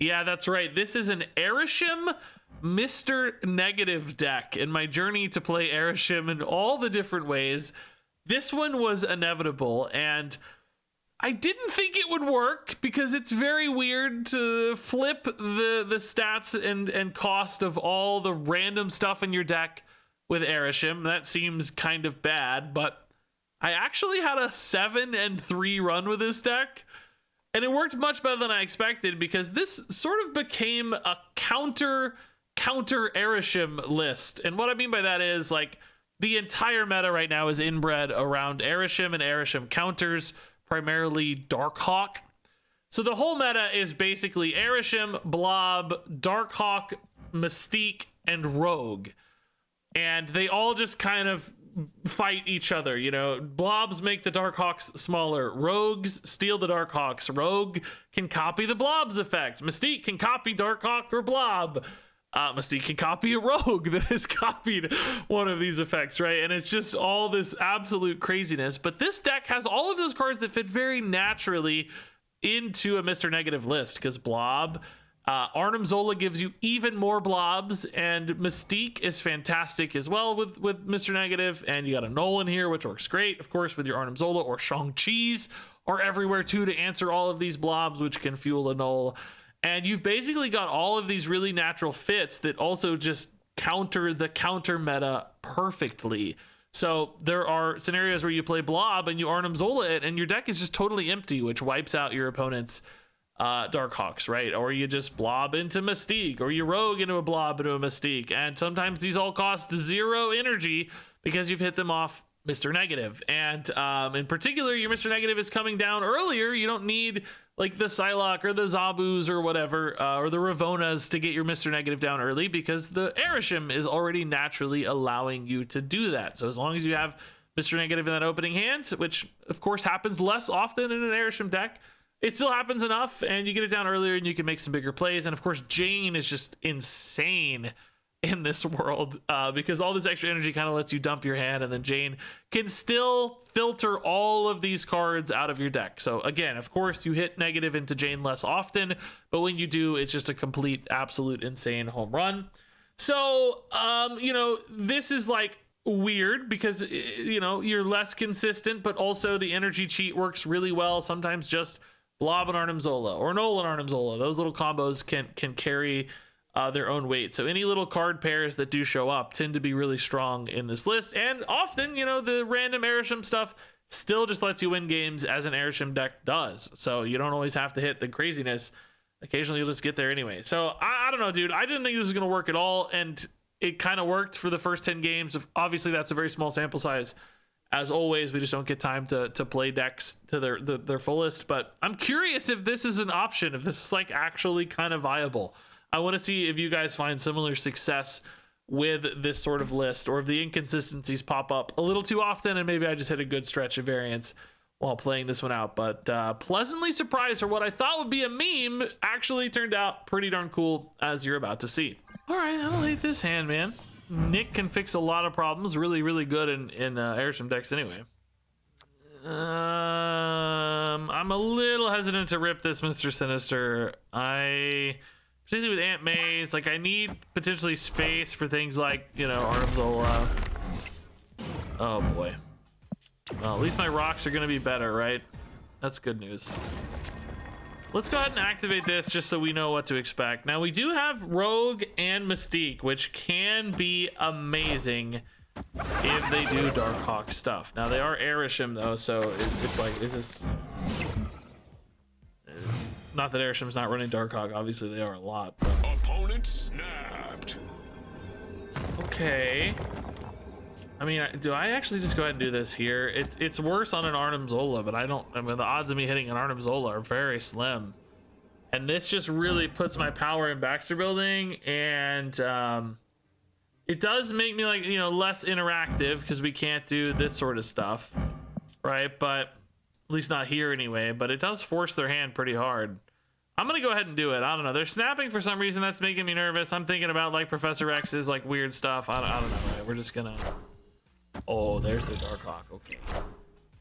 Yeah, that's right. This is an Arishem Mr. Negative deck. In my journey to play Arishem in all the different ways, this one was inevitable, and I didn't think it would work because it's very weird to flip the stats and cost of all the random stuff in your deck with Arishem. That seems kind of bad, but I actually had a 7-3 run with this deck, and it worked much better than I expected because this sort of became a counter Arishem list. And what I mean by that is, like, the entire meta right now is inbred around Arishem and Arishem counters, primarily Darkhawk. So the whole meta is basically Arishem, Blob, Darkhawk, Mystique, and Rogue. And they all just kind of fight each other. You know, Blobs make the Darkhawks smaller. Rogues steal the Darkhawks. Rogue can copy the Blob's effect. Mystique can copy Darkhawk or Blob. Mystique can copy a Rogue that has copied one of these effects, right? And it's just all this absolute craziness. But this deck has all of those cards that fit very naturally into a Mr. Negative list, because Blob, Arnim Zola gives you even more Blobs, and Mystique is fantastic as well with Mr. Negative. And you got a Nolan here, which works great, of course, with your Arnim Zola, or Shang-Chi's are everywhere too to answer all of these Blobs, which can fuel a Null. And you've basically got all of these really natural fits that also just counter the counter meta perfectly. So there are scenarios where you play Blob and you Arnim Zola it, and your deck is just totally empty, which wipes out your opponent's Darkhawks, right? Or you just Blob into Mystique, or you Rogue into a Blob into a Mystique. And sometimes these all cost 0 energy because you've hit them off Mr. Negative. And in particular, your Mr. Negative is coming down earlier. You don't need like the Psylocke or the Zabus or whatever, or the Ravonas to get your Mr. Negative down early, because the Arishem is already naturally allowing you to do that. So as long as you have Mr. Negative in that opening hand, which of course happens less often in an Arishem deck, it still happens enough, and you get it down earlier and you can make some bigger plays. And of course, Jane is just insane in this world, because all this extra energy kind of lets you dump your hand, and then Jane can still filter all of these cards out of your deck. So again, of course, you hit negative into Jane less often, but when you do, it's just a complete, absolute insane home run. So, you know, this is like weird because, you know, you're less consistent, but also the energy cheat works really well. Sometimes just Blob and Arnim Zola, or Nolan Arnim Zola, those little combos can carry their own weight. So any little card pairs that do show up tend to be really strong in this list. And often, you know, the random Arishem stuff still just lets you win games, as an Arishem deck does. So you don't always have to hit the craziness. Occasionally you'll just get there anyway. So I don't know, dude. I didn't think this was going to work at all. And it kind of worked for the first 10 games. Obviously, that's a very small sample size. As always, we just don't get time to play decks to their fullest. But I'm curious if this is an option, if this is like actually kind of viable. I want to see if you guys find similar success with this sort of list, or if the inconsistencies pop up a little too often and maybe I just hit a good stretch of variance while playing this one out. But pleasantly surprised, for what I thought would be a meme actually turned out pretty darn cool, as you're about to see. All right, I'll hate this hand, man. Nick can fix a lot of problems. Really, really good in Arishem decks anyway. I'm a little hesitant to rip this Mr. Sinister. Particularly with Aunt May's, like, I need potentially space for things like, you know, Arnim Zola. Oh boy. Well, at least my rocks are gonna be better, right? That's good news. Let's go ahead and activate this just so we know what to expect. Now, we do have Rogue and Mystique, which can be amazing if they do Darkhawk stuff. Now, they are Arishem though, so it's like, is this... Not that Arishem's not running Darkhawk, obviously they are a lot. But... Opponent snapped. Okay. I mean, do I actually just go ahead and do this here? It's worse on an Arnim Zola, but I mean, the odds of me hitting an Arnim Zola are very slim. And this just really puts my power in Baxter Building, and it does make me, like, you know, less interactive because we can't do this sort of stuff, right? But at least not here anyway, but it does force their hand pretty hard. I'm gonna go ahead and do it. I don't know, they're snapping for some reason. That's making me nervous. I'm thinking about like Professor X's like weird stuff. I don't know, right? We're just gonna... Oh, there's the Darkhawk. Okay,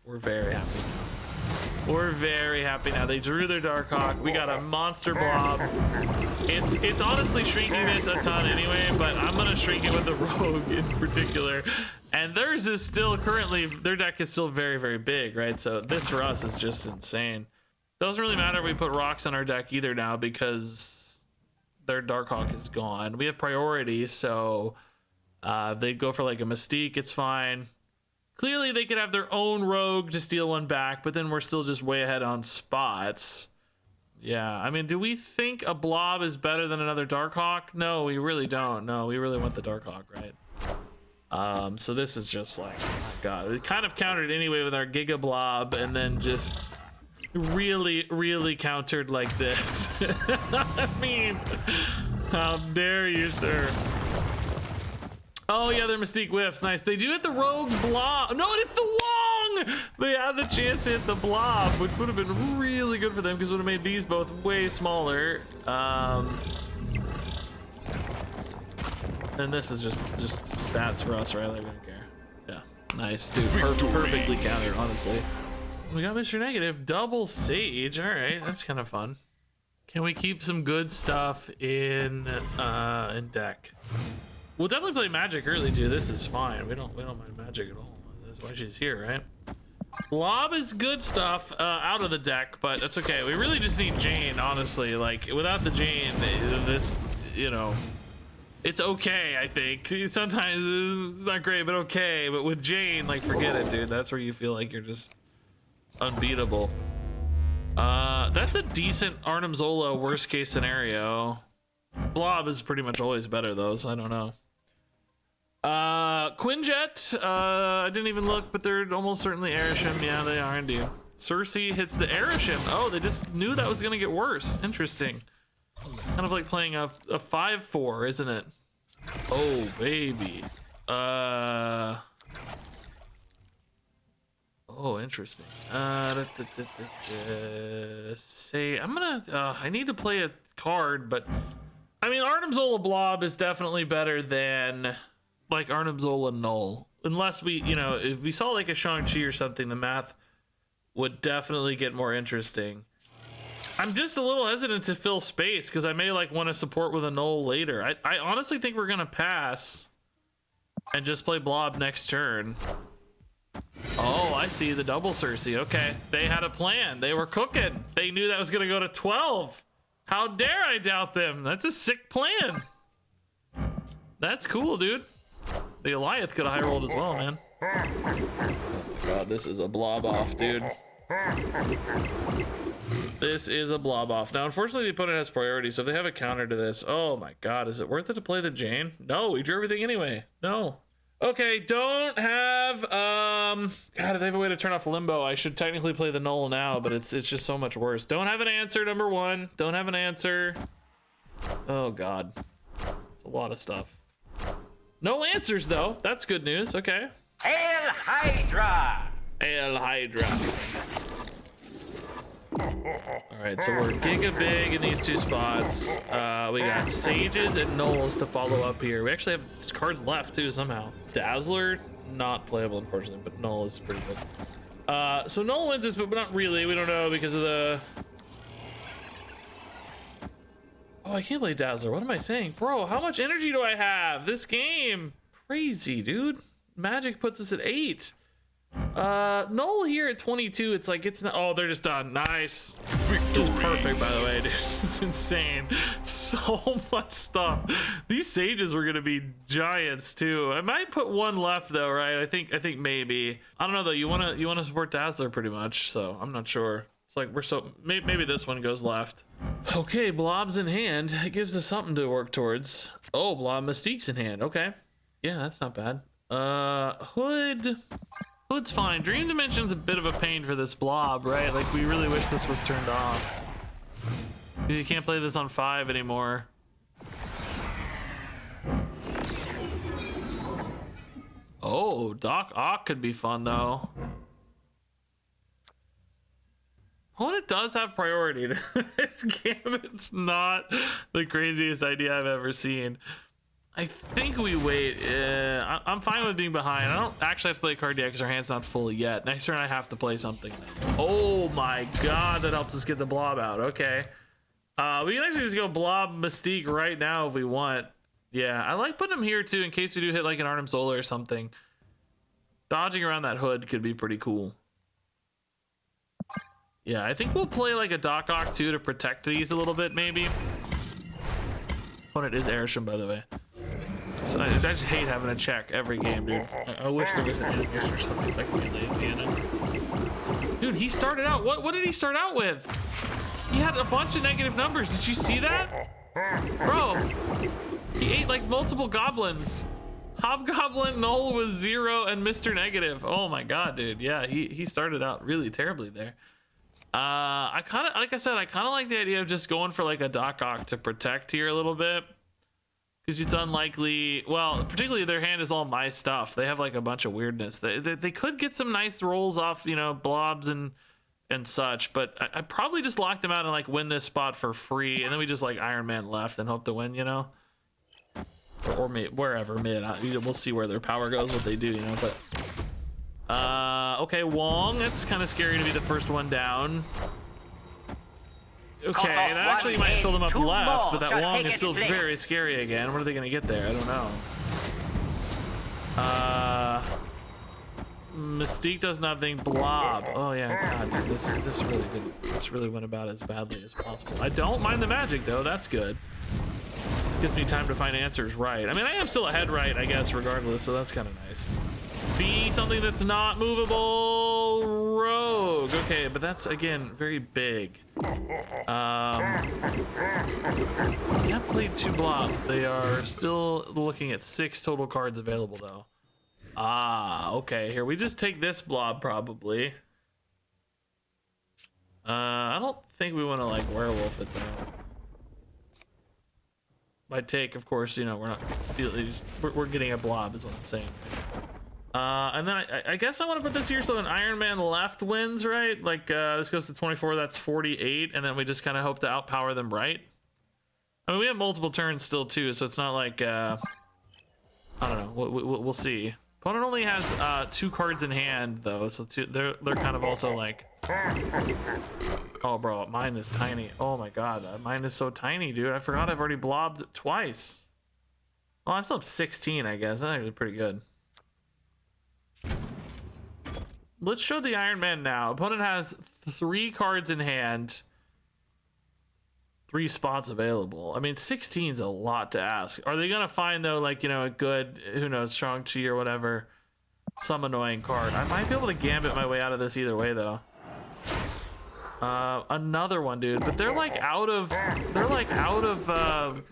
we're very happy now. We're very happy now. They drew their Darkhawk. We got a monster Blob. It's honestly shrinking this a ton anyway, but I'm gonna shrink it with the rogue in particular. And theirs is still currently, their deck is still very, very big, right? So this for us is just insane. Doesn't really matter if we put rocks on our deck either now because their Darkhawk is gone. We have priority, so if they go for like a Mystique, it's fine. Clearly they could have their own rogue to steal one back, but then we're still just way ahead on spots. Yeah, I mean, do we think a blob is better than another Darkhawk? No, we really don't. No, we really want the Darkhawk, right? So this is just like, oh my god, it kind of countered anyway with our Giga Blob, and then just really countered like this. I mean, how dare you, sir? Oh yeah, their Mystique whiffs, nice. They do hit the rogue blob. No, it's the Wong! They had the chance to hit the blob, which would have been really good for them because it would have made these both way smaller. And this is just stats for us, right? Like, we don't care. Yeah, nice, dude. Perfectly countered, honestly. We got Mr. Negative, double Sage. All right, that's kind of fun. Can we keep some good stuff in deck? We'll definitely play Magic early too. This is fine. We don't mind Magic at all. That's why she's here, right? Blob is good stuff out of the deck, but that's okay. We really just need Jane, honestly. Like, without the Jane, this, you know, it's okay, I think. Sometimes it's not great, but okay. But with Jane, like, forget it, dude. That's where you feel like you're just unbeatable. That's a decent Arnim Zola worst case scenario. Blob is pretty much always better though, so I don't know. Quinjet, I didn't even look, but they're almost certainly Arishem. Yeah, they are indeed. Cersei hits the Arishem. Oh, they just knew that was gonna get worse. Interesting. Kind of like playing a 5/4, isn't it? Oh baby. Oh, interesting. Say, I'm gonna. I need to play a card, but I mean, Arnim Zola Blob is definitely better than like Arnim Zola Null. Unless we, you know, if we saw like a Shang-Chi or something, the math would definitely get more interesting. I'm just a little hesitant to fill space because I may like want to support with a Null later. I honestly think we're gonna pass and just play Blob next turn. Oh, I see the double Cersei. Okay, they had a plan. They were cooking. They knew that was gonna go to 12. How dare I doubt them? That's a sick plan. That's cool, dude. The Goliath could have high rolled as well, man. Oh my god, this is a blob off, dude. This is a blob off. Now, unfortunately, the opponent has priority, so if they have a counter to this, oh my god, is it worth it to play the Jane? No, we drew everything anyway. No. Okay, don't have, God, if they have a way to turn off Limbo, I should technically play the Null now, but it's just so much worse. Don't have an answer, number one. Don't have an answer. Oh, God. It's a lot of stuff. No answers, though. That's good news. Okay. Hail Hydra! Hail Hydra. All right, so we're giga big in these two spots. We got Sages and Nulls to follow up here. We actually have cards left too somehow. Dazzler, not playable unfortunately, but Null is pretty good. So Null wins this, but not really. We don't know because of the. Oh, I can't play Dazzler. What am I saying, bro? How much energy do I have? This game, crazy, dude. Magic puts us at 8. Null here at 22, it's like it's not. Oh, they're just done. Nice. This is perfect, by the way, dude. This is insane. So much stuff. These Sages were gonna be giants too. I might put one left though, right? I think maybe. I don't know though. You wanna support Dazzler pretty much, so I'm not sure. It's like we're so maybe this one goes left. Okay, Blob's in hand. It gives us something to work towards. Oh, Blob Mystique's in hand. Okay, yeah, that's not bad. Hood's fine. Dream Dimension's a bit of a pain for this Blob, right? Like, we really wish this was turned off. Because you can't play this on 5 anymore. Oh, Doc Ock could be fun, though. Opponent does have priority. This Gambit's not the craziest idea I've ever seen. I think we wait. I'm fine with being behind. I don't actually have to play a card yet because our hand's not full yet. Next turn I have to play something. Oh my god, that helps us get the Blob out. Okay. We can actually just go Blob Mystique right now if we want. Yeah, I like putting him here too in case we do hit like an Arnim Zola or something. Dodging around that hood could be pretty cool. Yeah, I think we'll play like a Doc Ock too to protect these a little bit, maybe. Opponent is Arishem, by the way. So I just hate having to check every game, dude. I wish there was an animation or something so I could be lazy in it. Dude, he started out. What did he start out with? He had a bunch of negative numbers. Did you see that? Bro, he ate like multiple goblins. Hobgoblin, Null was 0, and Mr. Negative. Oh my god, dude. Yeah, he started out really terribly there. I kind of, like I said, I kind of like the idea of just going for like a Doc Ock to protect here a little bit. Because it's unlikely, well, particularly their hand is all my stuff. They have like a bunch of weirdness. They could get some nice rolls off, you know, blobs and such, but I probably just lock them out and like win this spot for free, and then we just like Iron Man left and hope to win, you know, or wherever mid. We'll see where their power goes, what they do, you know. But okay, Wong. That's kind of scary to be the first one down. Okay, that actually might fill them up left, but that Wong is still very scary again. What are they gonna get there? I don't know. Mystique does nothing. Blob. Oh yeah, god, dude, this really didn't. This really went about as badly as possible. I don't mind the magic though. That's good. Gives me time to find answers right. I mean, I am still ahead right, I guess, regardless. So that's kind of nice. Be something that's not movable. Rogue. Okay, but that's again very big. We have played 2 blobs. They are still looking at 6 total cards available though. Ah, okay. Here we just take this blob probably. I don't think we want to like werewolf it though. By take, of course, you know, we're not stealing. We're getting a blob, is what I'm saying. And then I guess I want to put this here so an Iron Man left wins, right? Like this goes to 24, that's 48, and then we just kind of hope to outpower them, right? I mean, we have multiple turns still too, so it's not like I don't know. We'll see. Opponent only has 2 cards in hand though, so they're kind of also like. Oh, bro, mine is tiny. Oh my god, mine is so tiny, dude. I forgot I've already blobbed twice. Oh, I'm still up 16, I guess. That's actually pretty good. Let's show the Iron Man now. Opponent has 3 cards in hand, 3 spots available. I mean, 16 is a lot to ask. Are they gonna find though, like, you know, a good, who knows, strong chi or whatever, some annoying card? I might be able to gambit my way out of this either way though. Another one, dude, but they're like out of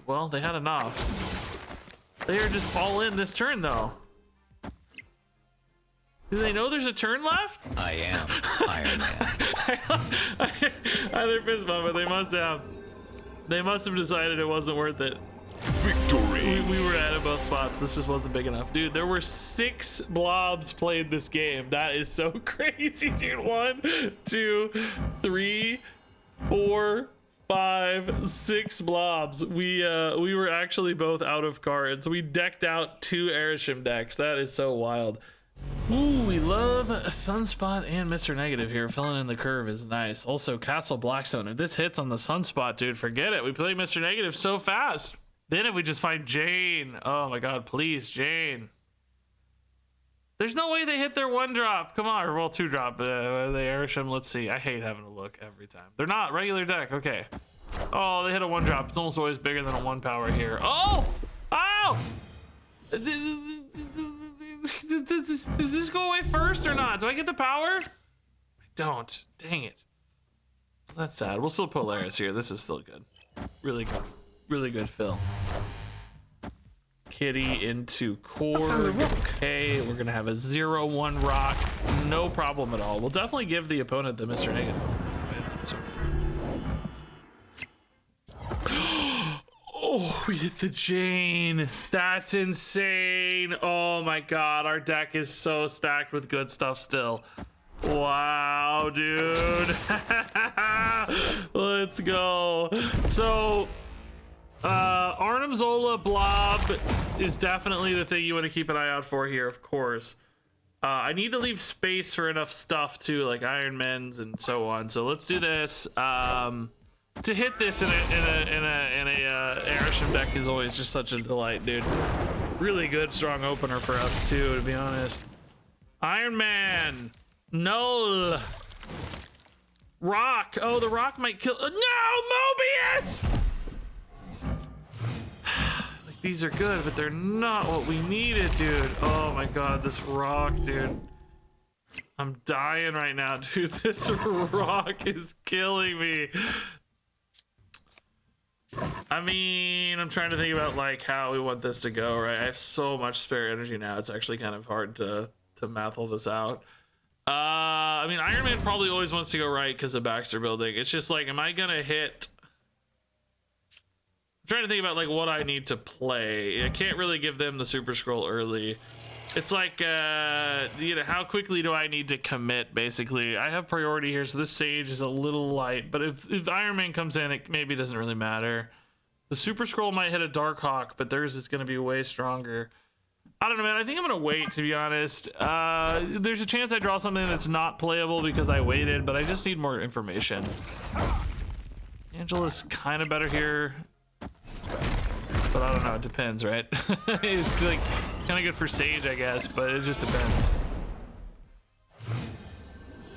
well, they had enough. They are just all in this turn though. Do they know there's a turn left? I am Iron Man. Either fist bump, but they must have decided it wasn't worth it. Victory! We were at both spots. This just wasn't big enough. Dude, there were 6 blobs played this game. That is so crazy, dude. 1, 2, 3, 4, 5, 6 blobs. We were actually both out of cards. We decked out 2 Arishem decks. That is so wild. Ooh, we love Sunspot and Mr. Negative here. Filling in the curve is nice. Also, Castle Blackstone. If this hits on the Sunspot, dude, forget it. We play Mr. Negative so fast. Then if we just find Jane. Oh my god, please, Jane. There's no way they hit their 1-drop. Come on, or well, 2-drop. The Arishem, let's see. I hate having to look every time. They're not regular deck. Okay. Oh, they hit a 1-drop. It's almost always bigger than a 1 power here. Oh! Oh! Does this go away first or not? Do I get the power? I don't. Dang it. That's sad. We'll still put Laris here. This is still good. Really good. Really good fill. Kitty into core. Okay, we're gonna have a 0-1 rock. No problem at all. We'll definitely give the opponent the Mr. Negative. Oh, we hit the Jane. That's insane. Oh my god, our deck is so stacked with good stuff still. Wow, dude. Let's go. So Arnim Zola Blob is definitely the thing you want to keep an eye out for here, of course. I need to leave space for enough stuff too, like Iron Men's and so on. So let's do this. to hit this in a Arishem deck is always just such a delight, dude. Really good, strong opener for us too, to be honest. Iron Man, Null, Rock. Oh, the Rock might kill. No, Mobius. Like, these are good, but they're not what we needed, dude. Oh my God, this Rock, dude. I'm dying right now, dude. This Rock is killing me. I mean, I'm trying to think about like how we want this to go, right? I have so much spare energy now. It's actually kind of hard to math all this out. I mean, Iron Man probably always wants to go right because of Baxter building. It's just like, am I gonna hit? I'm trying to think about like what I need to play. I can't really give them the Super Scroll early. It's like, you know, how quickly do I need to commit, basically? I have priority here, so this Sage is a little light, but if Iron Man comes in, it maybe doesn't really matter. The Super Scroll might hit a Darkhawk, but theirs is going to be way stronger. I don't know, man. I think I'm going to wait, to be honest. There's a chance I draw something that's not playable because I waited, but I just need more information. Angela's kind of better here. But I don't know, it depends, right? It's like kind of good for Sage, I guess, but it just depends.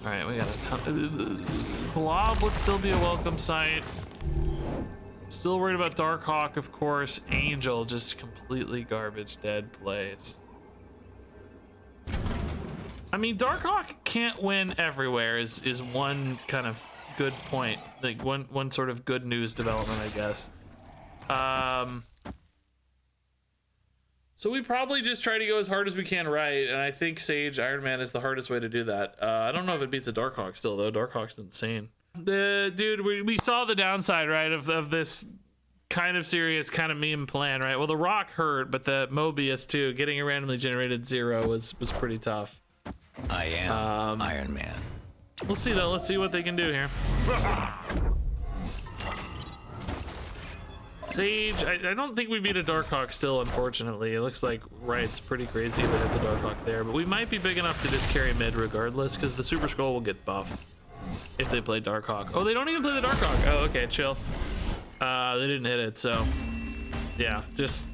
All right, we got a ton. Blob would still be a welcome sight. Still worried about Darkhawk, of course. Angel, just completely garbage dead plays. I mean, Darkhawk can't win everywhere is one kind of good point. Like one sort of good news development, I guess. So we probably just try to go as hard as we can, right? And I think Sage Iron Man is the hardest way to do that. I don't know if it beats a Darkhawk still, though. Darkhawk's insane. Dude, we saw the downside, right, of this kind of serious kind of meme plan, right? Well, the Rock hurt, but the Mobius too, getting a randomly generated 0 was pretty tough. I am Iron Man. We'll see though. Let's see what they can do here. Sage, I don't think we beat a Darkhawk still, unfortunately. It looks like Right's pretty crazy to hit the Darkhawk there, but we might be big enough to just carry mid regardless, because the Super Skull will get buffed if they play Darkhawk. Oh, they don't even play the Darkhawk. Oh, okay, chill. They didn't hit it, so yeah, just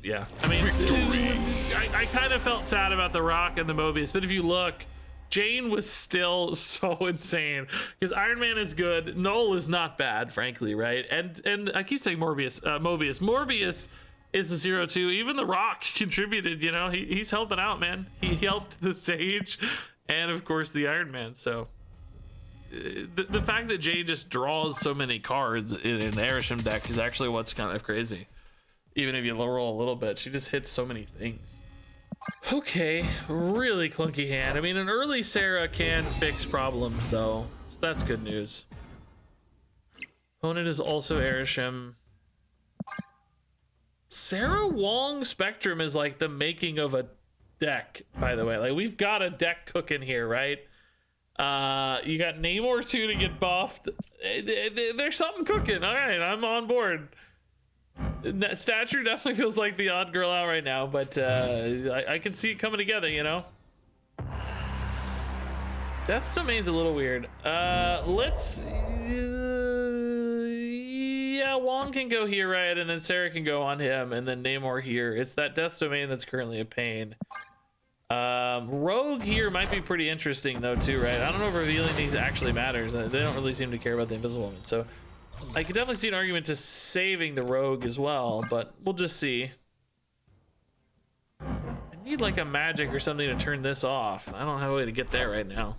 yeah. I mean, I kind of felt sad about the Rock and the Mobius, but if you look, Jane was still so insane because Iron Man is good. Null is not bad, frankly, right? And I keep saying Mobius. Morbius is the 0-2. Even the Rock contributed. You know, he's helping out, man. He helped the Sage, and of course the Iron Man. So the fact that Jane just draws so many cards in an Arishem deck is actually what's kind of crazy. Even if you roll a little bit, she just hits so many things. Okay, really clunky hand. I mean, an early Sarah can fix problems, though, so that's good news. Opponent is also Arishem. Sarah Wong Spectrum is like the making of a deck, by the way. Like, we've got a deck cooking here, right? You got Namor 2 to get buffed. There's something cooking. All right, I'm on board. That stature definitely feels like the odd girl out right now, but I can see it coming together, you know. Death's Domain's a little weird. Let's yeah, Wong can go here, right, and then Sarah can go on him, and then Namor here. It's that Death's Domain that's currently a pain. Rogue here might be pretty interesting though too, right? I don't know if revealing these actually matters. They don't really seem to care about the Invisible Woman, so I could definitely see an argument to saving the Rogue as well, but we'll just see. I need like a magic or something to turn this off. I don't have a way to get there right now.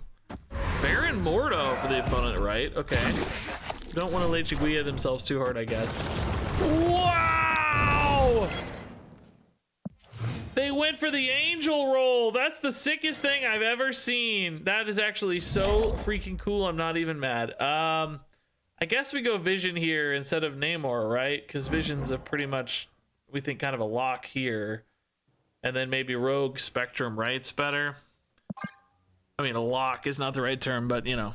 Baron Mordo for the opponent, right? Okay. Don't want to late Chiguia themselves too hard, I guess. Wow! They went for the angel roll. That's the sickest thing I've ever seen. That is actually so freaking cool. I'm not even mad. I guess we go Vision here instead of Namor, right? Because Vision's a pretty much, we think, kind of a lock here. And then maybe Rogue Spectrum Right's better. I mean, a lock is not the right term, but, you know,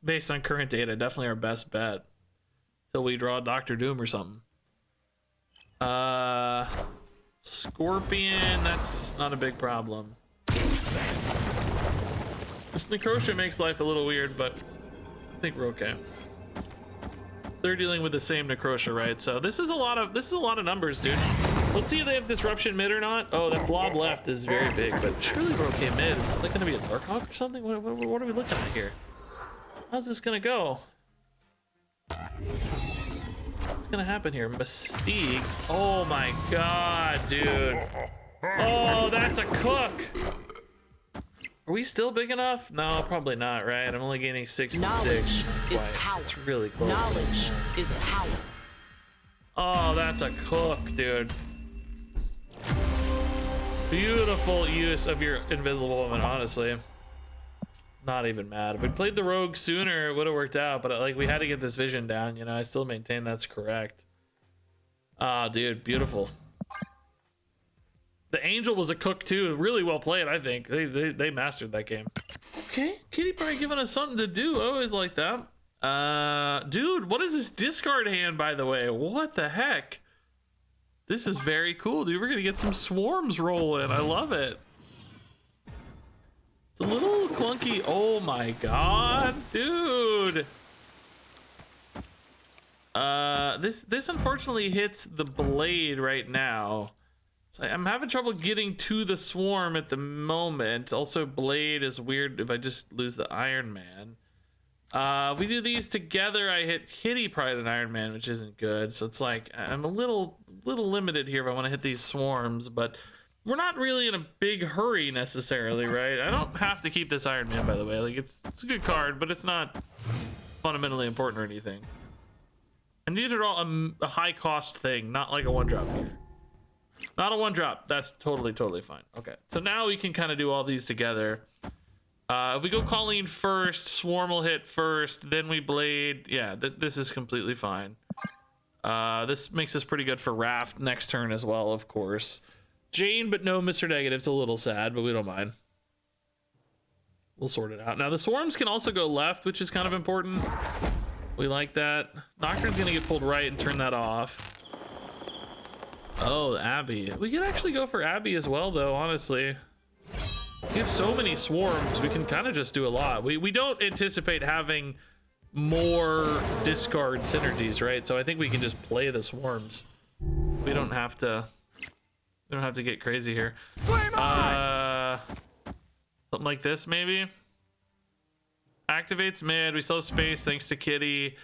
based on current data, definitely our best bet. Till we draw Doctor Doom or something. Scorpion, that's not a big problem. This Necrotia makes life a little weird, but I think we're okay. they're dealing with the same Necrosha, right? So this is a lot of numbers, dude. Let's see if they have disruption mid or not. Oh, that blob left is very big, but surely we're okay mid. Is this like gonna be a Darkhawk or something? What are we looking at here? How's this gonna go? What's gonna happen here? Mystique. Oh my god, dude. Oh, that's a cook. Are we still big enough? No, probably not, right? I'm only gaining 6 and 6. Knowledge is Wow, power. it's really close. Knowledge is power. Oh, that's a cook, dude. Beautiful use of your invisible woman, honestly. Not even mad. If we played the rogue sooner, it would have worked out, but like we had to get this vision down, you know. I still maintain that's correct. Ah, dude, beautiful. The angel was a cook too. Really well played, I think. They mastered that game. Okay, Kitty probably giving us something to do. I always like that. Dude, what is this discard hand, by the way? What the heck? This is very cool, dude. We're gonna get some swarms rolling. I love it. It's a little clunky. Oh my god, dude. This unfortunately hits the blade right now. So I'm having trouble getting to the swarm at the moment. Also, blade is weird if I just lose the Iron Man. If we do these together, I hit Kitty Pride and Iron Man, which isn't good. So it's like I'm a little limited here if I want to hit these swarms, but we're not really in a big hurry necessarily, right? I don't have to keep this Iron Man, by the way. Like it's a good card, but it's not fundamentally important or anything. And these are all a high cost thing, not like a 1-drop here. Not a 1-drop. That's totally fine. Okay, so now we can kind of do all these together. If we go Colleen first, Swarm will hit first, then we Blade. Yeah, this is completely fine. This makes us pretty good for Raft next turn as well, of course. Jane, but no Mr. Negative's a little sad, but we don't mind. We'll sort it out. Now, the Swarms can also go left, which is kind of important. We like that. Nocturne's gonna get pulled right and turn that off. Oh, Abby. We could actually go for Abby as well, though, honestly. We have so many swarms, we can kind of just do a lot. We don't anticipate having more discard synergies, right? So I think we can just play the swarms. We don't have to get crazy here. Something like this, maybe? Activates mid, we still have space thanks to Kitty.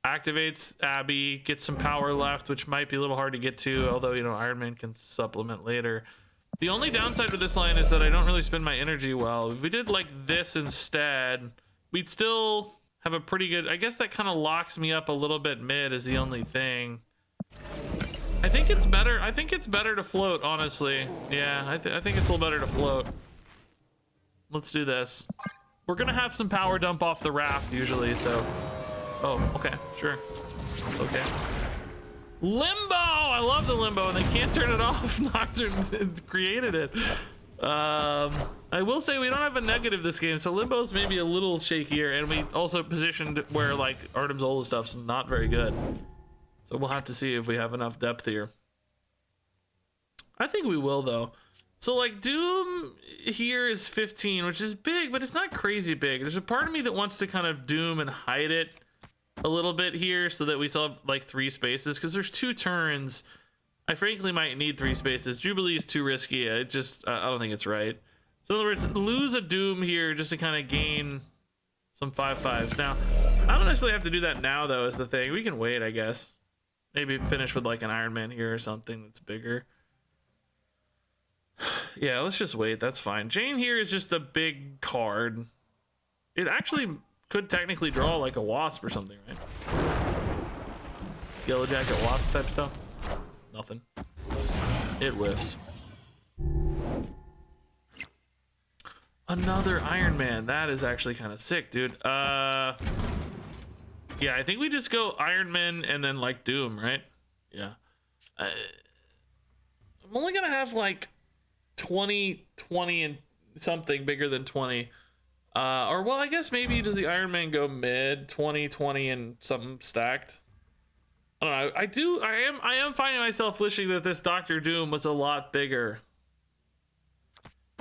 Activates Abby, gets some power left, which might be a little hard to get to, although, you know, Iron Man can supplement later. The only downside with this line is that I don't really spend my energy well. If we did like this instead, we'd still have a pretty good... I guess that kind of locks me up a little bit mid is the only thing. I think it's better. I think it's better to float, honestly. Yeah, I think it's a little better to float. Let's do this. We're going to have some power dump off the Raft usually, so... Oh, okay, sure. Okay. Limbo! I love the limbo, and they can't turn it off. Nocturne created it. I will say we don't have a negative this game, so Limbo's maybe a little shakier, and we also positioned where like Artem's old stuff's not very good. So we'll have to see if we have enough depth here. I think we will, though. So like Doom here is 15, which is big, but it's not crazy big. There's a part of me that wants to kind of Doom and hide it a little bit here so that we still have like 3 spaces, because there's 2 turns. I frankly might need 3 spaces. Jubilee is too risky. I don't think it's right. So in other words, lose a Doom here just to kind of gain some 5/5s. Now, I don't necessarily have to do that now, though, is the thing. We can wait, I guess. Maybe finish with like an Iron Man here or something that's bigger. Yeah, let's just wait. That's fine. Jane here is just a big card. It actually could technically draw like a Wasp or something, right? Yellow Jacket Wasp type stuff. Nothing. It whiffs. Another Iron Man. That is actually kind of sick, dude. Yeah, I think we just go Iron Man and then like Doom, right? Yeah. I'm only gonna have like 20, and something bigger than 20. Or well, I guess maybe does the Iron Man go mid 20, and something stacked? I don't know. I am finding myself wishing that this Doctor Doom was a lot bigger.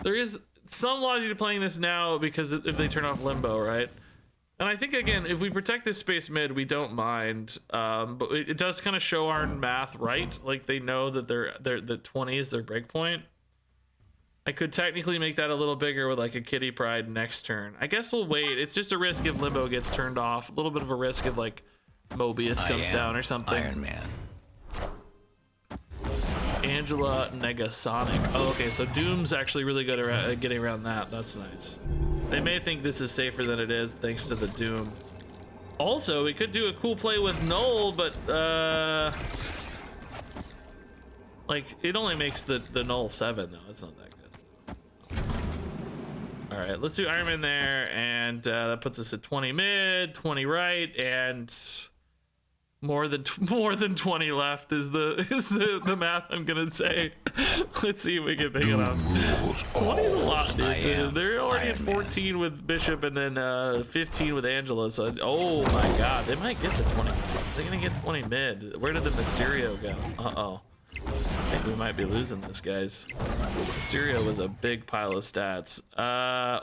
There is some logic to playing this now because if they turn off Limbo, right? And I think, again, if we protect this space mid, we don't mind. But it does kind of show our math right. Like, they know that the 20 is their breakpoint. I could technically make that a little bigger with, like, a Kitty Pride next turn. I guess we'll wait. It's just a risk if Limbo gets turned off. A little bit of a risk if, like, Mobius comes down or something. Iron Man. Angela Negasonic. Oh, okay, so Doom's actually really good at getting around that. That's nice. They may think this is safer than it is thanks to the Doom. Also, we could do a cool play with Null, but like, it only makes the Null 7 though. It's not that good. All right, let's do Iron Man there, and that puts us at 20 mid, 20 right, and more than 20 left is the math I'm gonna say. Let's see if we get big enough. 20 is a lot, dude. They're already at 14 with Bishop and then 15 with Angela. So, oh my God, they might get the 20. They're gonna get 20 mid. Where did the Mysterio go? Uh-oh. I think we might be losing this, guys. Mysterio was a big pile of stats.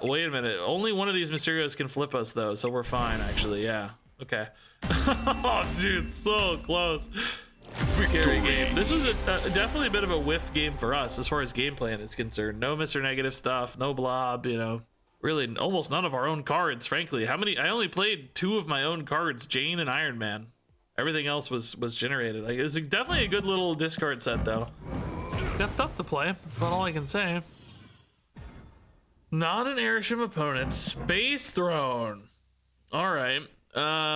Wait a minute. Only one of these Mysterios can flip us though, so we're fine actually. Yeah. Okay. Oh, dude, so close. Scary game. This was definitely a bit of a whiff game for us as far as game plan is concerned. No Mr. Negative stuff, no blob, you know. Really, almost none of our own cards, frankly. I only played 2 of my own cards, Jane and Iron Man. Everything else was generated. Like, it's definitely a good little discard set, though. Got stuff to play. That's about all I can say. Not an Arishem opponent. Space Throne. All right.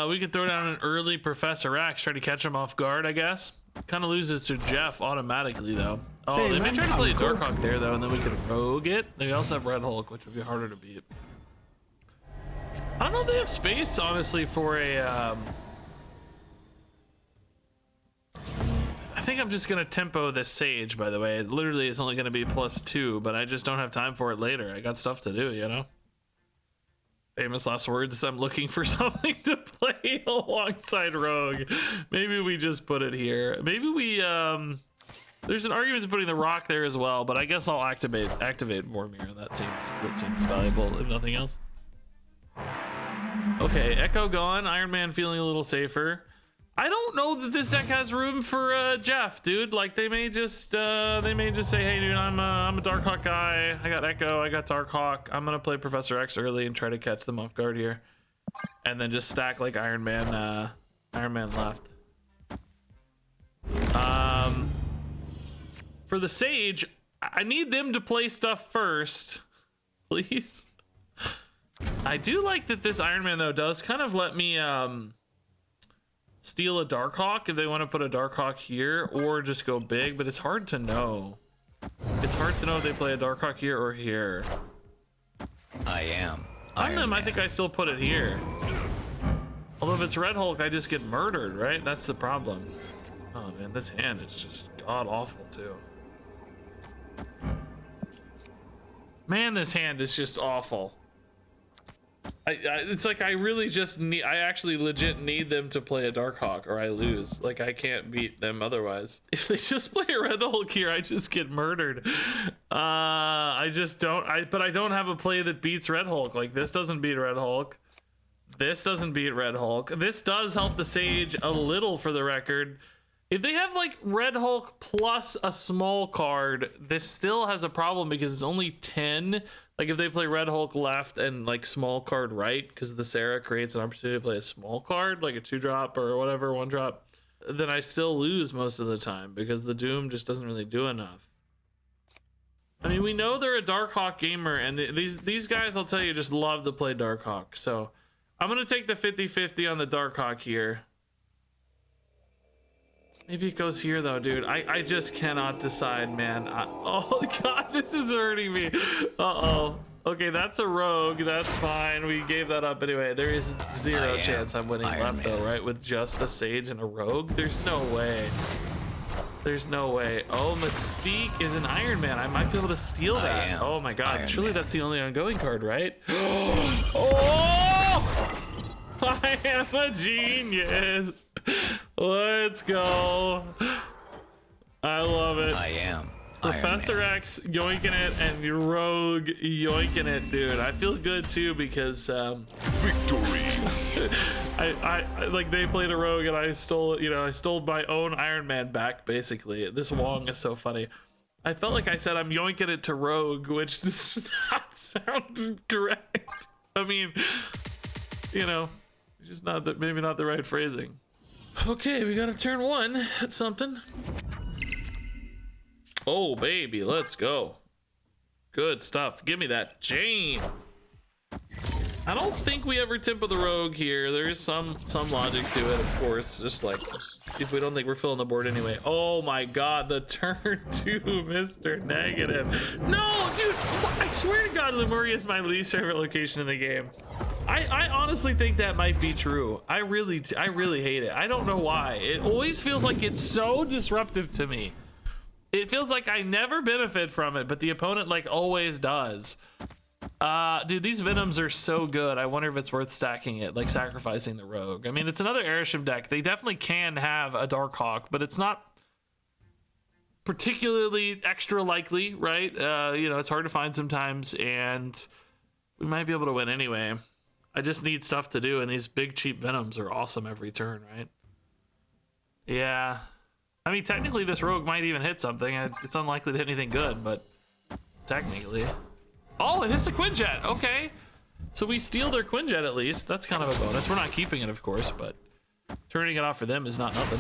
We could throw down an early Professor X, try to catch him off guard, I guess. Kind of loses to Jeff automatically, though. Oh, hey, they may try to play a Darkhawk there, though, and then we could rogue it. They also have Red Hulk, which would be harder to beat. I don't know if they have space, honestly, for a... I think I'm just gonna tempo this Sage, by the way. Literally, it's only gonna be +2, but I just don't have time for it later. I got stuff to do, you know? Famous last words. I'm looking for something to play alongside Rogue. Maybe we just put it here. Maybe we, there's an argument to putting the Rock there as well, but I guess I'll activate Vormir. That seems valuable, if nothing else. Okay, Echo gone. Iron Man feeling a little safer. I don't know that this deck has room for Jeff, dude. Like, they may just say, hey, dude, I'm a Darkhawk guy. I got Echo, I got Darkhawk. I'm gonna play Professor X early and try to catch them off guard here, and then just stack like Iron Man left. For the Sage, I need them to play stuff first, please. I do like that this Iron Man though does kind of let me steal a Darkhawk if they want to put a Darkhawk here, or just go big, but it's hard to know. It's hard to know if they play a Darkhawk here or here. I think I still put it here. Although if it's Red Hulk, I just get murdered, right? That's the problem. Oh man, this hand is just god awful too. Man, this hand is just awful. It's like I really just need, I actually legit need them to play a Darkhawk or I lose. Like, I can't beat them otherwise. If they just play a Red Hulk here, I just get murdered. I just don't, but I don't have a play that beats Red Hulk. Like, this doesn't beat Red Hulk. This doesn't beat Red Hulk. This does help the Sage a little, for the record. If they have like Red Hulk plus a small card, this still has a problem because it's only 10. Like, if they play Red Hulk left and like small card right, because the Sarah creates an opportunity to play a small card, like a 2-drop or whatever, 1-drop, then I still lose most of the time because the Doom just doesn't really do enough. I mean, we know they're a Darkhawk gamer, and these guys, I'll tell you, just love to play Darkhawk. So I'm gonna take the 50-50 on the Darkhawk here. Maybe it goes here though, dude. I just cannot decide, man. Oh god, this is hurting me. Uh-oh. Okay, that's a rogue. That's fine. We gave that up anyway. There is zero chance I'm winning left though, right? With just a Sage and a rogue? There's no way. There's no way. Oh, Mystique is an Iron Man. I might be able to steal that. Oh my god. Surely that's the only ongoing card, right? Oh! I am a genius. Let's go. I love it. Professor X yoinking it and your Rogue yoinking it, dude. I feel good too because Victory. I like they played a Rogue and I stole, I stole my own Iron Man back basically. This Wong is so funny. I felt like I said I'm yoinking it to Rogue, which does not sound correct. I mean, just maybe not the right phrasing. Okay, we got to turn 1. That's something. Oh, baby, let's go. Good stuff. Give me that Jane. I don't think we ever tempo the Rogue here. There is some logic to it, of course. Just like, if we don't think we're filling the board anyway. Oh my god, the turn 2, Mr. Negative. No, dude, I swear to god, Lemuria is my least favorite location in the game. I honestly think that might be true. I really hate it. I don't know why. It always feels like it's so disruptive to me. It feels like I never benefit from it, but the opponent like always does. Dude, these Venoms are so good. I wonder if it's worth stacking it, like sacrificing the Rogue. I mean, it's another Arishem deck. They definitely can have a Darkhawk, but it's not particularly extra likely, right? It's hard to find sometimes, and we might be able to win anyway. I just need stuff to do, and these big cheap Venoms are awesome every turn, right? Yeah. I mean, technically this Rogue might even hit something. It's unlikely to hit anything good, but technically. Oh, it hits the Quinjet. Okay. So we steal their Quinjet at least. That's kind of a bonus. We're not keeping it, of course, but turning it off for them is not nothing.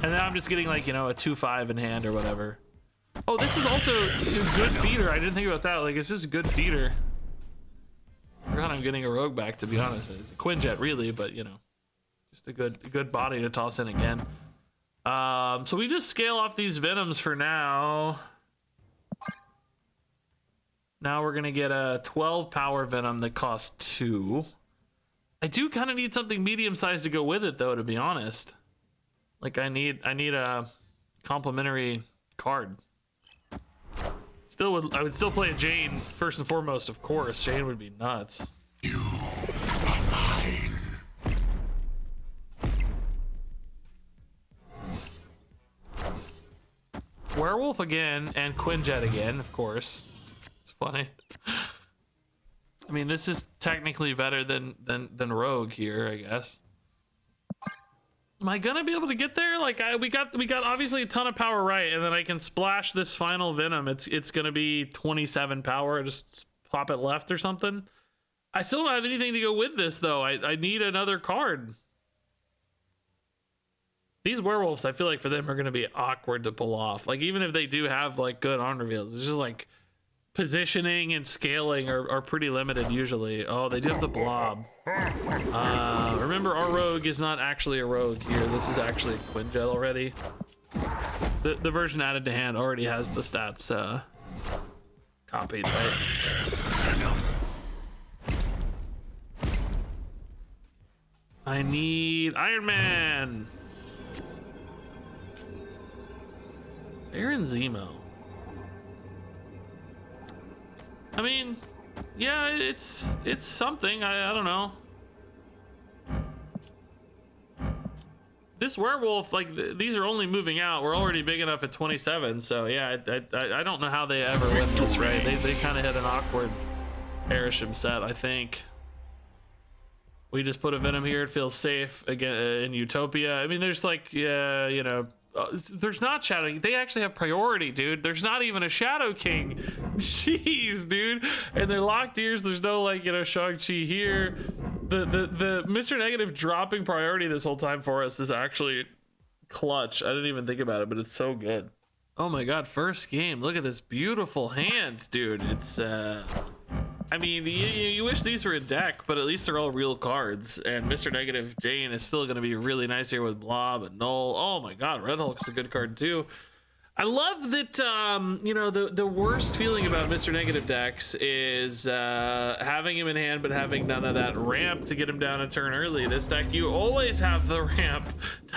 And then I'm just getting like, a 2-5 in hand or whatever. Oh, this is also a good feeder. I didn't think about that. Like, it's just a good feeder. I forgot I'm getting a Rogue back, to be honest. It's a Quinjet, really, but, just a good body to toss in again. So we just scale off these Venoms for now. Now we're gonna get a 12 power Venom that costs 2. I do kind of need something medium sized to go with it, though, to be honest. Like I need a complementary card. I would still play a Jane first and foremost, of course. Jane would be nuts. You are mine. Werewolf again and Quinjet again, of course. It's funny. I mean, this is technically better than Rogue here, I guess. Am I gonna be able to get there? Like we got obviously a ton of power right, and then I can splash this final Venom. It's gonna be 27 power. Just pop it left or something. I still don't have anything to go with this though. I need another card. These werewolves, I feel like for them are gonna be awkward to pull off. Like even if they do have like good arm reveals, it's just like positioning and scaling are pretty limited usually. Oh, they do have the blob. Remember, our Rogue is not actually a Rogue here. This is actually a Quinjet already. The version added to hand already has the stats copied, right? I need Iron Man. Baron Zemo. I mean, yeah, it's something. I don't know. This werewolf, like these are only moving out. We're already big enough at 27, so yeah, I don't know how they ever win this, right? They kind of had an awkward Arishem set, I think. We just put a Venom here. It feels safe again in Utopia. I mean, there's like, yeah, there's not Shadow King. They actually have priority, dude. There's not even a Shadow King. Jeez, dude. And they're locked ears. There's no like, Shang-Chi here. The Mr. Negative dropping priority this whole time for us is actually clutch. I didn't even think about it, but it's so good. Oh my god, first game. Look at this beautiful hand, dude. It's I mean, you wish these were a deck, but at least they're all real cards. And Mr. Negative Jane is still going to be really nice here with Blob and Null. Oh my god, Red Hulk's a good card too. I love that, the worst feeling about Mr. Negative decks is having him in hand, but having none of that ramp to get him down a turn early. This deck, you always have the ramp.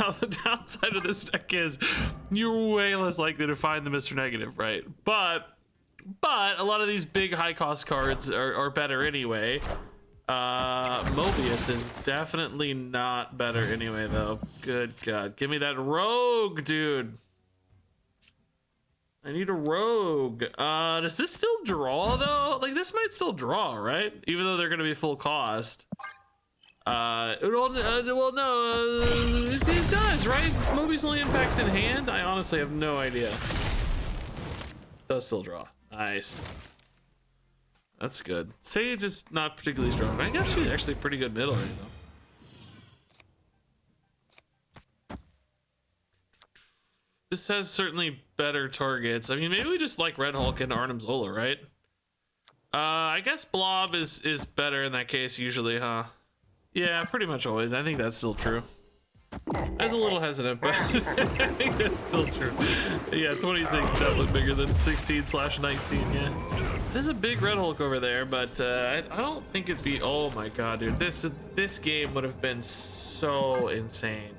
Now, the downside of this deck is you're way less likely to find the Mr. Negative, right? But a lot of these big high cost cards are better anyway. Mobius is definitely not better anyway, though. Good god. Give me that Rogue, dude. I need a rogue. Does this still draw though? Like this might still draw, right? Even though they're gonna be full cost. Well, no, it does, right? Moby's only impacts in hand. I honestly have no idea. Does still draw. Nice. That's good. Sage is not particularly strong. I guess she's actually pretty good middle right now. This has certainly better targets. I mean, maybe we just like Red Hulk and Arnim Zola, right? I guess Blob is better in that case usually, huh? Yeah, pretty much always. I think that's still true. I was a little hesitant, but I think that's still true. Yeah, 26 definitely bigger than 16/19, yeah. There's a big Red Hulk over there, but I don't think it'd be... Oh my god, dude. This game would have been so insane.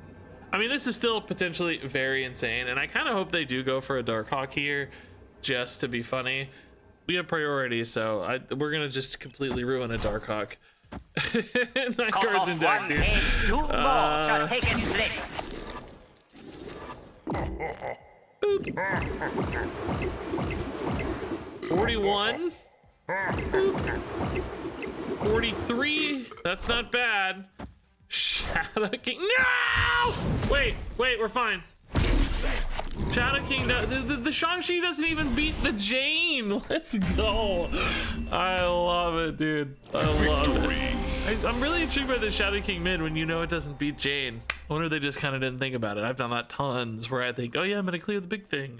I mean, this is still potentially very insane, and I kind of hope they do go for a Darkhawk here just to be funny. We have priorities, so we're going to just completely ruin a Darkhawk. 9 cards in deck, dude. Two more shall take its place. Boop. 41. Boop. 43. That's not bad. Shadow King. No! Wait, we're fine. Shadow King, the Shang-Chi doesn't even beat the Jane. Let's go. I love it, dude. I love it. I'm really intrigued by the Shadow King mid when you know it doesn't beat Jane. I wonder if they just kind of didn't think about it. I've done that tons where I think, oh yeah, I'm gonna clear the big thing.